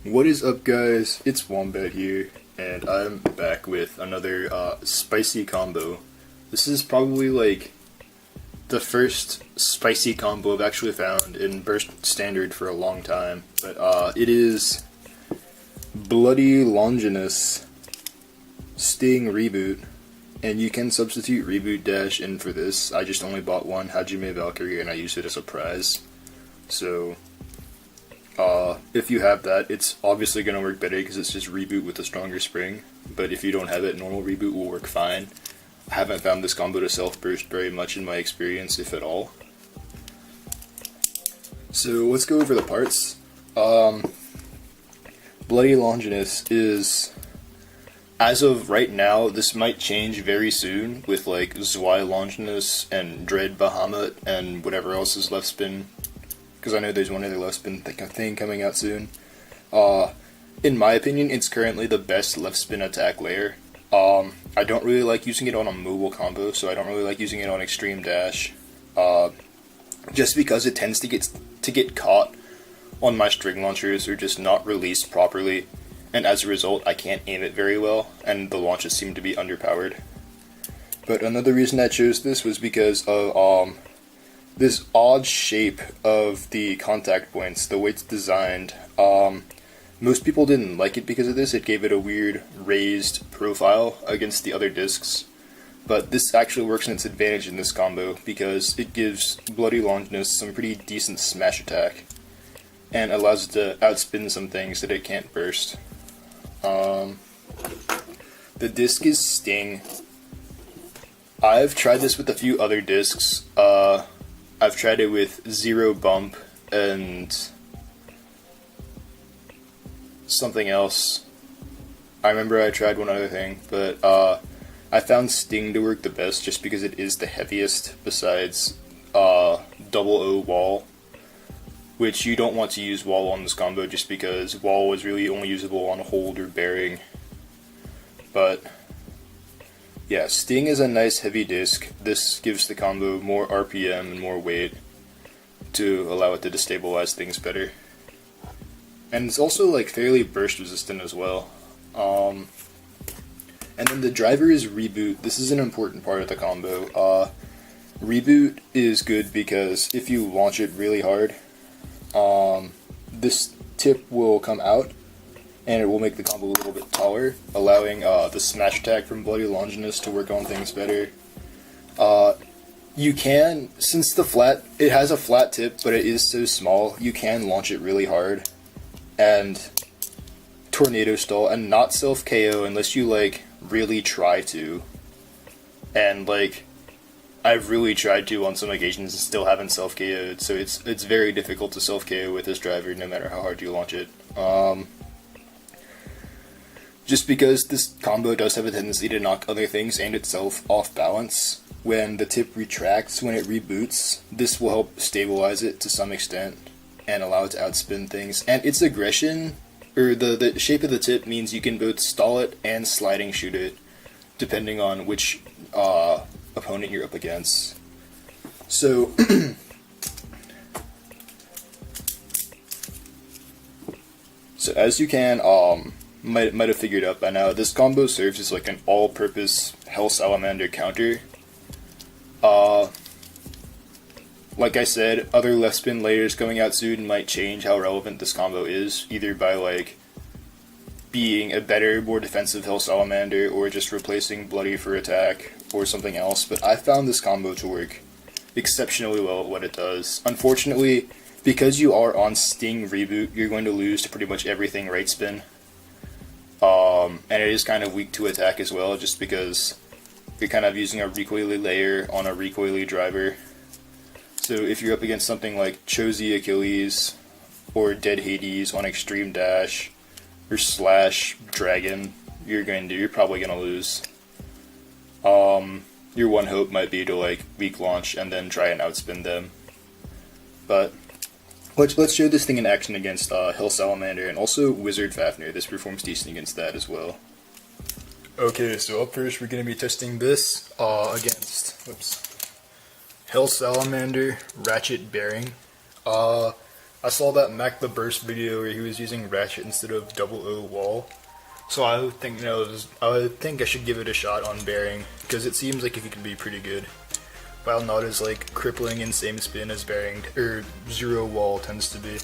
What is up, guys? It's Wombat here, and I'm back with another spicy combo. This is probably like the first spicy combo I've actually found in Burst Standard for a long time, but it is Bloody Longinus Sting Reboot, and you can substitute Reboot Dash in for this. I just only bought one Hajime Valkyrie and I used it as a prize, so if you have that, it's obviously going to work better because it's just Reboot with a stronger spring, but if you don't have it, normal Reboot will work fine. I haven't found this combo to self-burst very much in my experience, if at all. So let's go over the parts. Bloody Longinus is, as of right now, this might change very soon with like Zwei Longinus and Dread Bahamut and whatever else is left spin, because I know there's one other left spin thing coming out soon. In my opinion, it's currently the best left spin attack layer. I don't really like using it on a mobile combo, so I don't really like using it on Extreme Dash, just because it tends to get caught on my string launchers or just not released properly, and as a result I can't aim it very well, and the launches seem to be underpowered. But another reason I chose this was because of this odd shape of the contact points, the way it's designed. Most people didn't like it because of this. It gave it a weird raised profile against the other discs, but this actually works in its advantage in this combo because it gives Bloody Longinus some pretty decent smash attack and allows it to outspin some things that it can't burst. The disc is Sting. I've tried this with a few other discs. I've tried it with Zero Bump and something else. I remember I tried one other thing, but I found Sting to work the best just because it is the heaviest besides Double O Wall, which you don't want to use Wall on this combo just because Wall is really only usable on Hold or Bearing. But yeah, Sting is a nice heavy disc. This gives the combo more RPM and more weight to allow it to destabilize things better. And it's also like fairly burst resistant as well. And then the driver is Reboot. This is an important part of the combo. Reboot is good because if you launch it really hard, this tip will come out and it will make the combo a little bit taller, allowing the smash attack from Bloody Longinus to work on things better. You can, since it has a flat tip, but it is so small, you can launch it really hard and tornado stall and not self KO unless you like really try to. And like I've really tried to on some occasions and still haven't self KO'd, so it's very difficult to self KO with this driver no matter how hard you launch it. Just because this combo does have a tendency to knock other things and itself off balance. When the tip retracts, when it reboots, this will help stabilize it to some extent and allow it to outspin things. And its aggression, or the shape of the tip, means you can both stall it and sliding shoot it, depending on which opponent you're up against. So, as you can might have figured out by now, this combo serves as like an all-purpose Hell Salamander counter. Like I said, other left spin layers coming out soon might change how relevant this combo is, either by like being a better, more defensive Hell Salamander, or just replacing Bloody for attack, or something else, but I found this combo to work exceptionally well at what it does. Unfortunately, because you are on Sting Reboot, you're going to lose to pretty much everything right spin. And it is kind of weak to attack as well, just because you're kind of using a recoily layer on a recoily driver. So if you're up against something like Chozy Achilles or Dead Hades on Extreme Dash or Slash Dragon, you're probably gonna lose. Your one hope might be to like weak launch and then try and outspin them. But let's show this thing in action against Hell Salamander and also Wizard Fafnir. This performs decent against that as well. Okay, so up first we're going to be testing this against Hell Salamander Ratchet Bearing. I I saw that Mac the Burst video where he was using Ratchet instead of double O wall. So I would think, I should give it a shot on Bearing, because it seems like it could be pretty good. While not as like crippling in same spin as Bearing, or zero wall tends to be.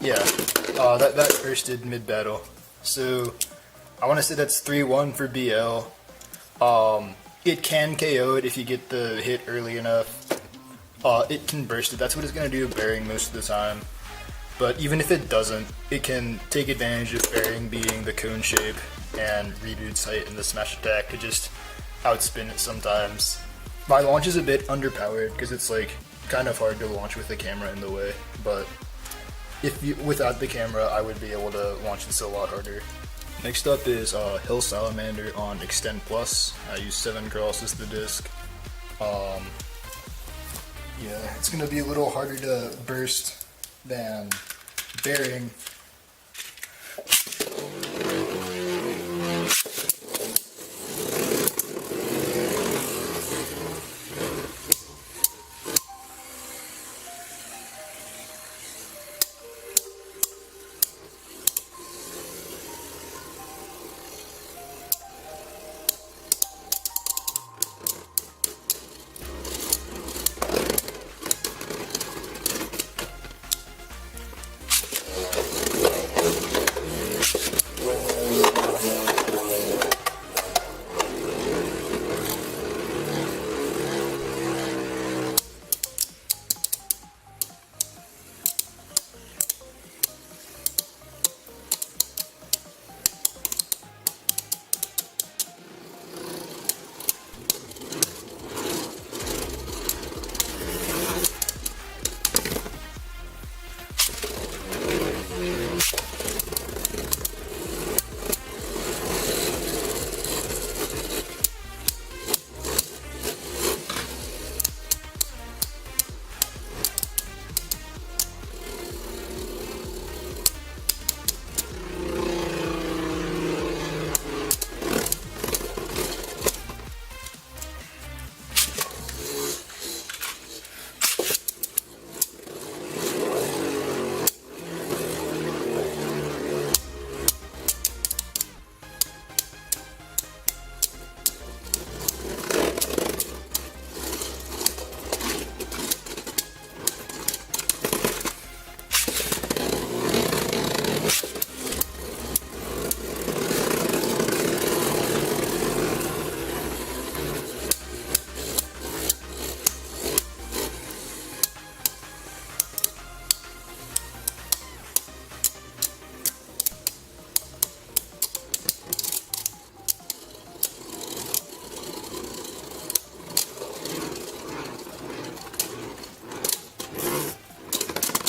Yeah, that bursted mid-battle. So, I want to say that's 3-1 for BL. It can KO it if you get the hit early enough. It can burst it. That's what it's going to do with Bearing most of the time. But even if it doesn't, it can take advantage of Bearing being the cone shape and Reboot's height in the smash attack to just outspin it sometimes. My launch is a bit underpowered because it's like kind of hard to launch with the camera in the way, but without the camera, I would be able to launch this a lot harder. Next up is Hill Salamander on Extend Plus. I use 7 cross as the disc. Yeah, it's gonna be a little harder to burst than Bearing.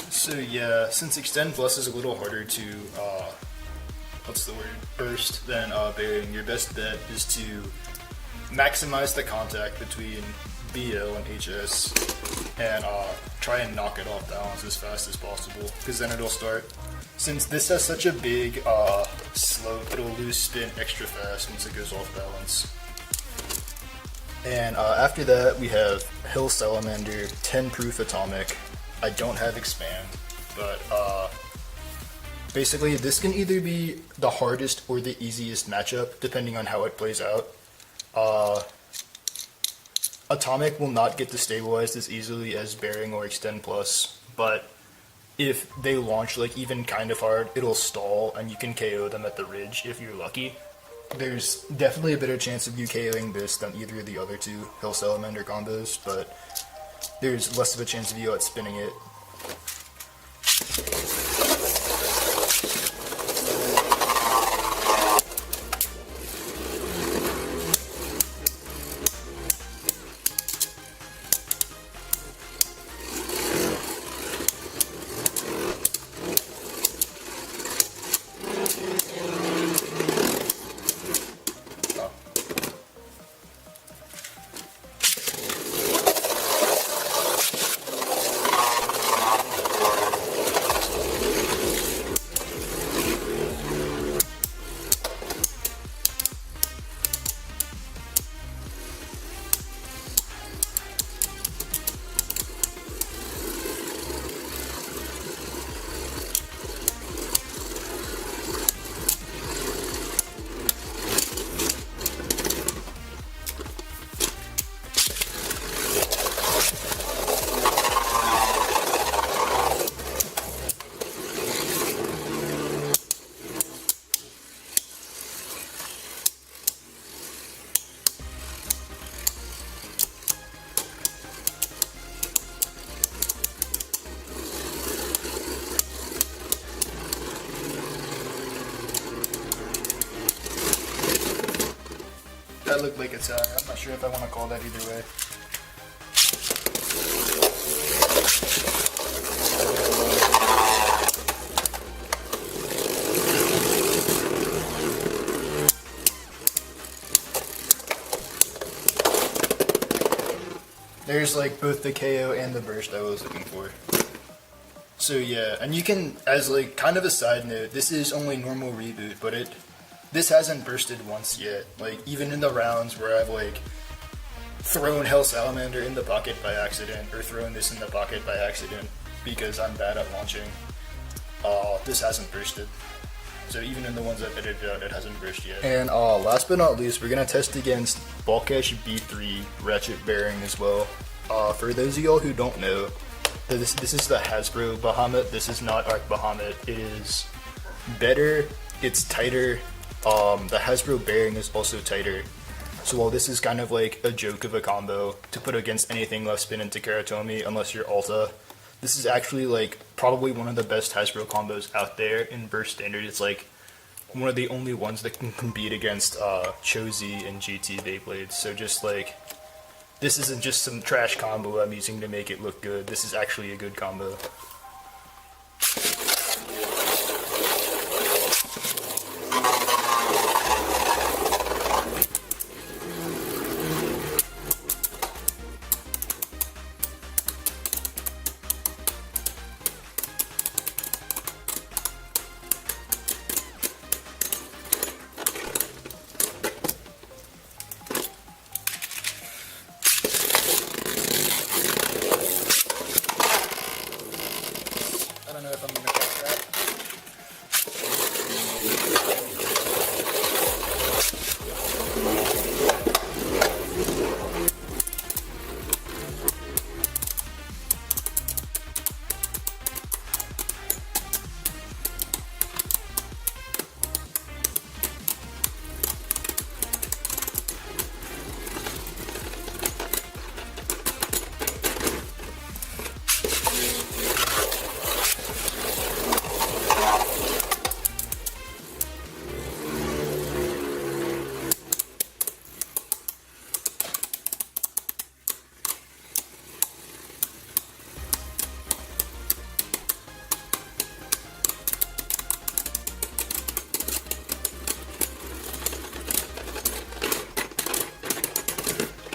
So yeah, since Extend Plus is a little harder to, burst than Bearing, your best bet is to maximize the contact between BL and HS, and try and knock it off balance as fast as possible, because then it'll start. Since this has such a big slope, it'll lose spin extra fast once it goes off balance. And after that, we have Hill Salamander 10 proof atomic. I don't have expand, but basically this can either be the hardest or the easiest matchup, depending on how it plays out. Atomic will not get destabilized as easily as Bearing or Extend Plus, but if they launch like even kind of hard, it'll stall and you can KO them at the ridge if you're lucky. There's definitely a better chance of you KOing this than either of the other two Hill Salamander combos, but there's less of a chance of you outspinning it. That looked like it's I'm not sure if I want to call that either way. There's like both the KO and the burst I was looking for. So yeah, and you can, as like kind of a side note, this is only normal reboot, but this hasn't bursted once yet. Like even in the rounds where I've like thrown Hell Salamander in the pocket by accident, or thrown this in the pocket by accident because I'm bad at launching, this hasn't bursted. So even in the ones I've edited out, it hasn't burst yet. And last but not least, we're gonna test against Beyblade B3 Ratchet Bearing as well. For those of y'all who don't know, this is the Hasbro Bahamut. This is not Arc Bahamut. It is better. It's tighter. The Hasbro Bearing is also tighter. So while this is kind of like a joke of a combo to put against anything left spin into Karatomi unless you're Alta, this is actually like probably one of the best Hasbro combos out there in burst standard. It's like one of the only ones that can compete against Chozy and GT Beyblades. So just like, this isn't just some trash combo I'm using to make it look good. This is actually a good combo. I don't know if I'm going to catch that.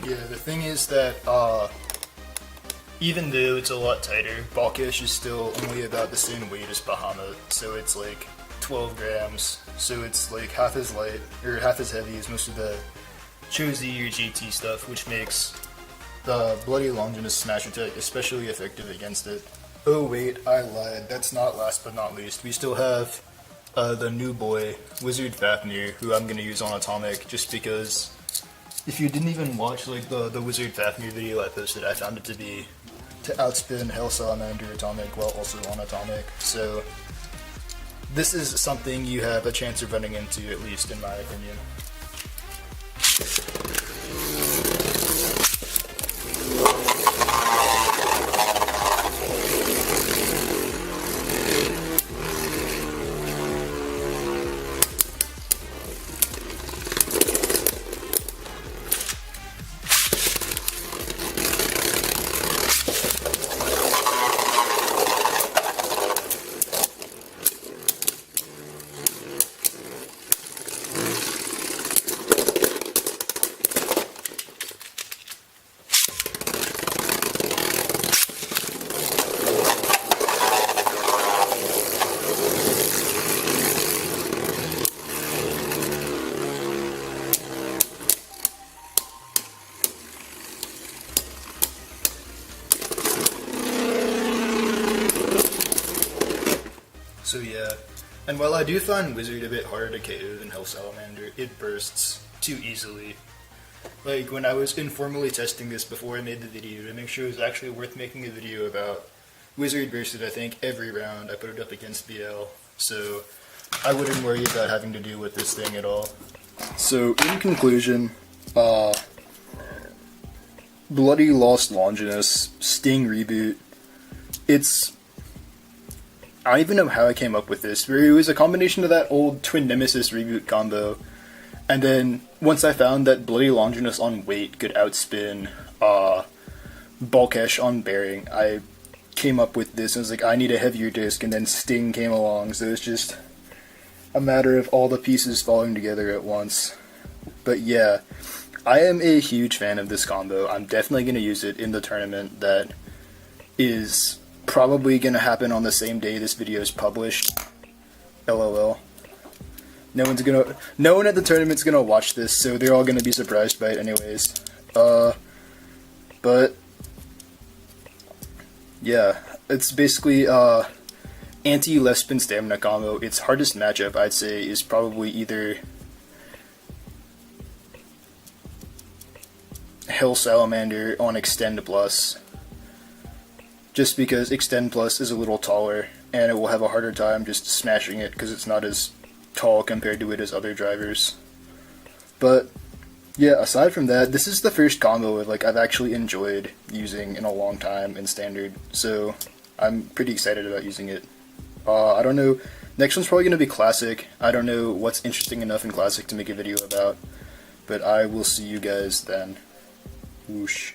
Yeah, the thing is that even though it's a lot tighter, bL.St.Rb is still only about the same weight as Bahamut, so it's like 12 grams, so it's like half as light, or half as heavy as most of the Chozy or JT stuff, which makes the Bloody Longinus Smash Attack especially effective against it. Oh wait, I lied, that's not last but not least. We still have the new boy, Wizard Fafnir, who I'm gonna use on Atomic, just because if you didn't even watch like the Wizard Fafnir video I posted, I found it to be to outspin Salamander Atomic while also on Atomic, so this is something you have a chance of running into, at least in my opinion. So yeah, and while I do find Wizard a bit harder to KO than Salamander, it bursts too easily. Like, when I was informally testing this before I made the video to make sure it was actually worth making a video about, Wizard bursted I think every round I put it up against BL, so I wouldn't worry about having to deal with this thing at all. So in conclusion, Bloody Lost Longinus Sting Reboot, I don't even know how I came up with this, where it was a combination of that old Twin Nemesis reboot combo, and then once I found that Bloody Longinus on weight could outspin bL.St.Rb on bearing, I came up with this and was like, I need a heavier disc, and then Sting came along, so it's just a matter of all the pieces falling together at once. But yeah, I am a huge fan of this combo. I'm definitely going to use it in the tournament that is probably going to happen on the same day this video is published. LOL. No one at the tournament's gonna watch this, so they're all gonna be surprised by it anyways. But yeah, it's basically anti-left spin stamina combo. Its hardest matchup, I'd say, is probably either Salamander on Extend Plus, just because Extend Plus is a little taller, and it will have a harder time just smashing it because it's not as tall compared to it as other drivers. But yeah, aside from that, this is the first combo I've actually enjoyed using in a long time in Standard, so I'm pretty excited about using it. I don't know, next one's probably going to be Classic. I don't know what's interesting enough in Classic to make a video about, but I will see you guys then. Whoosh.